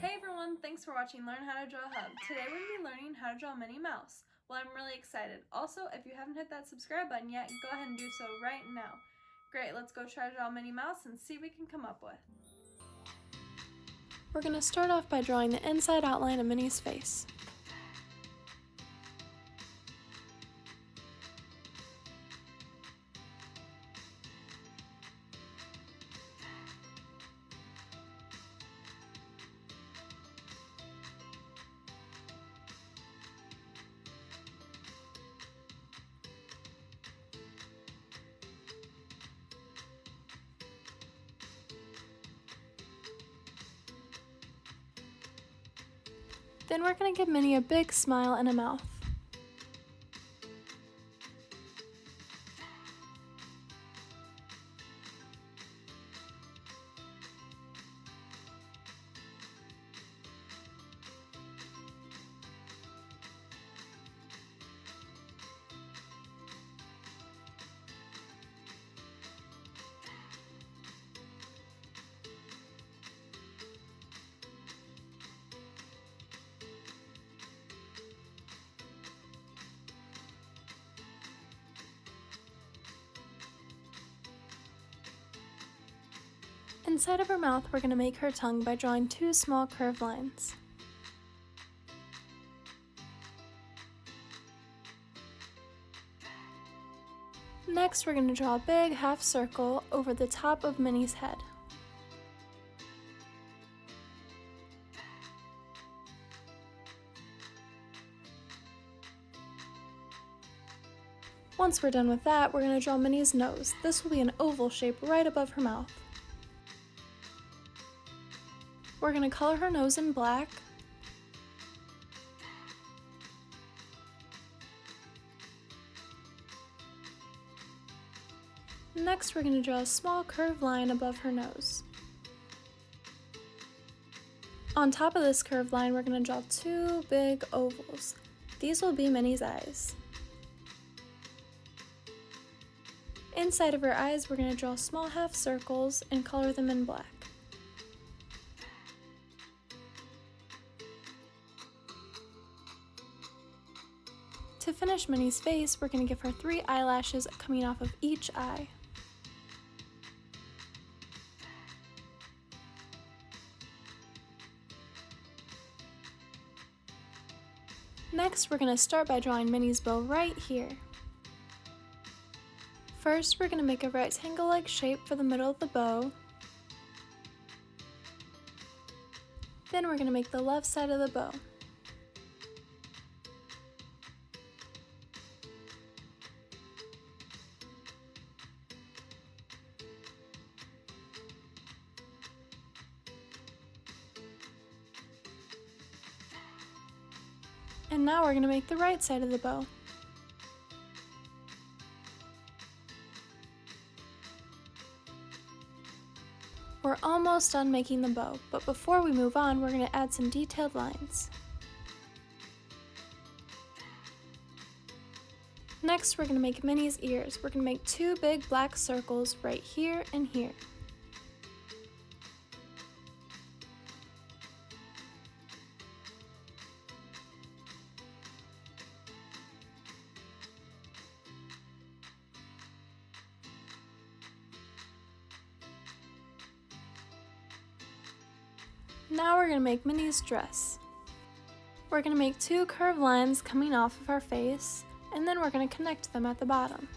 Hey everyone, thanks for watching Learn How to Draw Hub. Today we're going to be learning how to draw Minnie Mouse. Well, I'm really excited. Also, if you haven't hit that subscribe button yet, go ahead and do so right now. Great, let's go try to draw Minnie Mouse and see what we can come up with. We're going to start off by drawing the inside outline of Minnie's face. Then we're going to give Minnie a big smile and a mouth. Inside of her mouth, we're going to make her tongue by drawing two small curved lines. Next, we're going to draw a big half circle over the top of Minnie's head. Once we're done with that, we're going to draw Minnie's nose. This will be an oval shape right above her mouth. We're going to color her nose in black. Next, we're going to draw a small curved line above her nose. On top of this curved line, we're going to draw two big ovals. These will be Minnie's eyes. Inside of her eyes, we're going to draw small half circles and color them in black. To finish Minnie's face, we're going to give her 3 eyelashes coming off of each eye. Next, we're going to start by drawing Minnie's bow right here. First, we're going to make a rectangle-like shape for the middle of the bow. Then we're going to make the left side of the bow. And now we're going to make the right side of the bow. We're almost done making the bow, but before we move on, we're going to add some detailed lines. Next, we're going to make Minnie's ears. We're going to make 2 big black circles right here and here. Now we're going to make Minnie's dress. We're going to make 2 curved lines coming off of our face, and then we're going to connect them at the bottom.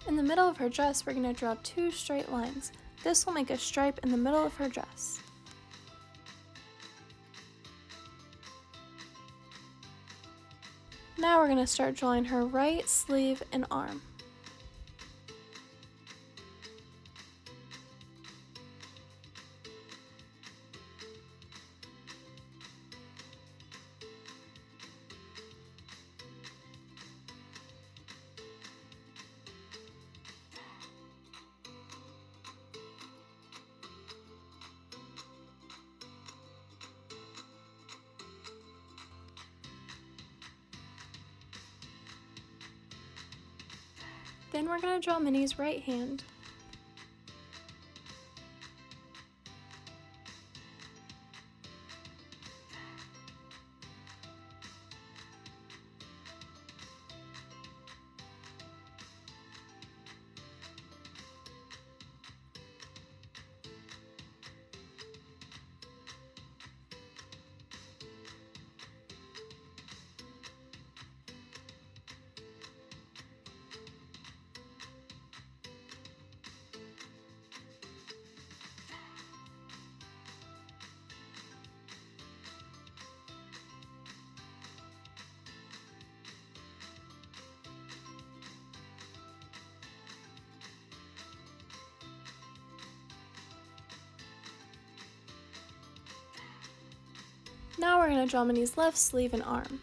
In the middle of her dress, we're going to draw 2 straight lines. This will make a stripe in the middle of her dress. Now we're going to start drawing her right sleeve and arm. Then we're going to draw Minnie's right hand. Now we're going to draw Minnie's left sleeve and arm.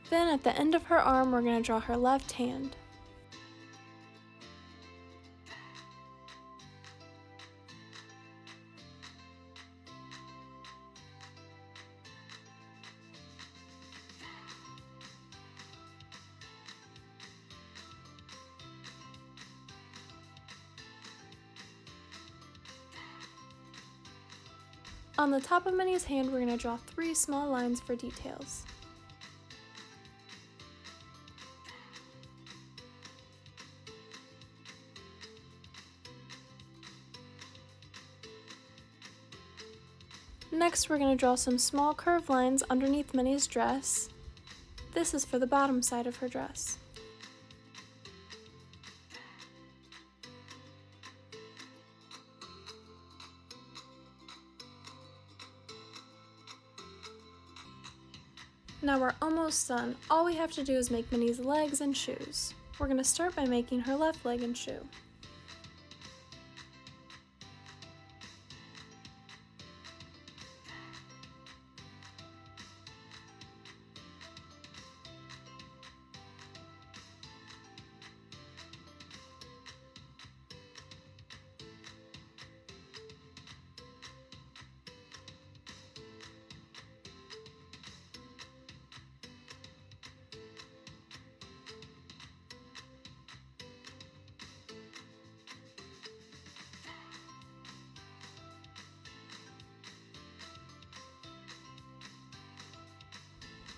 Then at the end of her arm, we're going to draw her left hand. On the top of Minnie's hand, we're going to draw 3 small lines for details. Next, we're going to draw some small curved lines underneath Minnie's dress. This is for the bottom side of her dress. Now we're almost done. All we have to do is make Minnie's legs and shoes. We're going to start by making her left leg and shoe.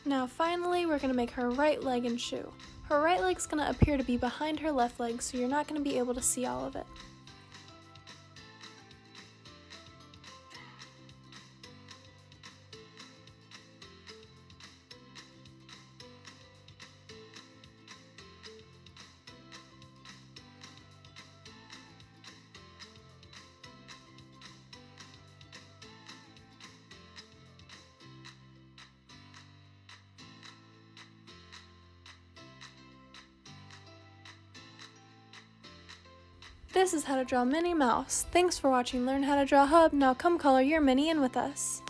Now finally, we're going to make her right leg and shoe. Her right leg's going to appear to be behind her left leg, so you're not going to be able to see all of it. This is how to draw Minnie Mouse. Thanks for watching Learn How to Draw Hub. Now come color your Minnie in with us.